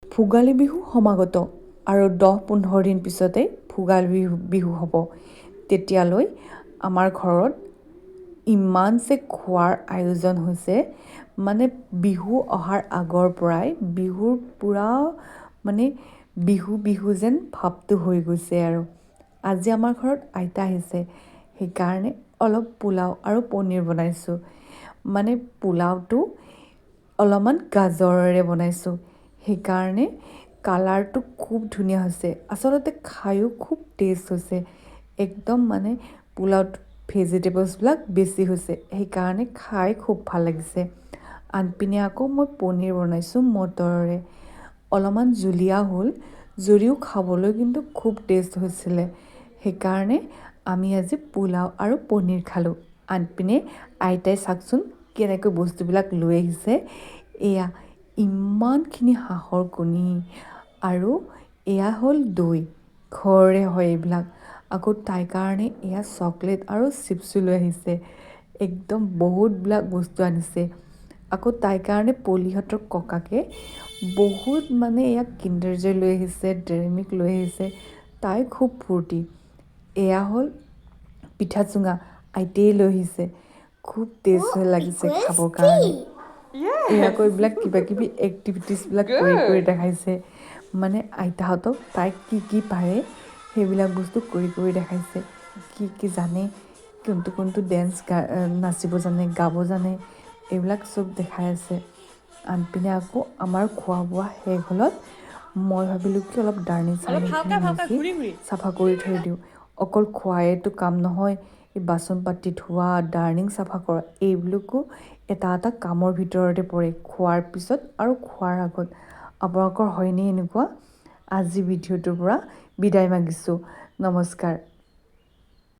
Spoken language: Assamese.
ভোগালী বিহু সমাগত আৰু 10-15 দিন পিছতে ভোগালী বিহু হ'ব। তেতিয়ালৈ আমাৰ ঘৰত ইমান যে খোৱাৰ আয়োজন হৈছে, মানে বিহু অহাৰ আগৰ পৰাই বিহুৰ পূৰা মানে বিহু যেন ভাৱটো হৈ গৈছে আৰু। আজি আমাৰ ঘৰত আইতা আহিছে, সেইকাৰণে অলপ পোলাও আৰু পনীৰ বনাইছোঁ। মানে পোলাওটো অলপমান গাজৰেৰে বনাইছোঁ, সেইকাৰণে কালাৰটো খুব ধুনীয়া হৈছে। আচলতে খায়ো খুব টেষ্ট হৈছে, একদম মানে পোলাওত ভেজিটেবলছবিলাক বেছি হৈছে, সেইকাৰণে খাই খুব ভাল লাগিছে। আনপিনে আকৌ মই পনীৰ বনাইছোঁ মটৰেৰে, অলপমান জুলীয়া হ'ল যদিও খাবলৈ কিন্তু খুব টেষ্ট হৈছিলে। সেইকাৰণে আমি আজি পোলাও আৰু পনীৰ খালোঁ। আনপিনে আইতাই চাওকচোন কেনেকৈ বস্তুবিলাক লৈ আহিছে। এয়া ইমানখিনি হাঁহৰ কণী আৰু এয়া হ'ল দৈ, ঘৰৰে হয় এইবিলাক। আকৌ তাইৰ কাৰণে এয়া চকলেট আৰু চিপছো লৈ আহিছে, একদম বহুতবিলাক বস্তু আনিছে। আকৌ তাইৰ কাৰণে পলিহঁতৰ ককাকে বহুত মানে এয়া কিণ্ডাৰ জয় লৈ আহিছে, ডেইৰী মিল্ক লৈ আহিছে, তাই খুব ফূৰ্তি। এয়া হ'ল পিঠা চুঙা, আইতাই লৈ আহিছে, খুব টেষ্ট লাগিছে খাবৰ কাৰণে। এয়াকৈ এইবিলাক কিবাকিবি এক্টিভিটিছবিলাক কৰি দেখাইছে, মানে আইতাহঁতক তাইক কি পাৰে সেইবিলাক বস্তু কৰি দেখাইছে। কি জানে, কোনটো ডেন্স নাচিব জানে, গাব জানে, এইবিলাক চব দেখাই আছে। আনপিনে আকৌ আমাৰ খোৱা বোৱা শেষ হ'লত মই ভাবিলোঁ কি অলপ চাৰ্নিংখিনি মুচি চাফা কৰি থৈ দিওঁ। অকল খোৱাইতো কাম নহয়, এই বাচন পাতি ধোৱা, ডাৰ্নিং চাফা কৰা, এইবিলাকো এটা কামৰ ভিতৰতে পৰে, খোৱাৰ পিছত আৰু খোৱাৰ আগত। আপোনালোকৰ হয়নে এনেকুৱা? আজি ভিডিঅ'টোৰ পৰা বিদায় মাগিছোঁ। নমস্কাৰ।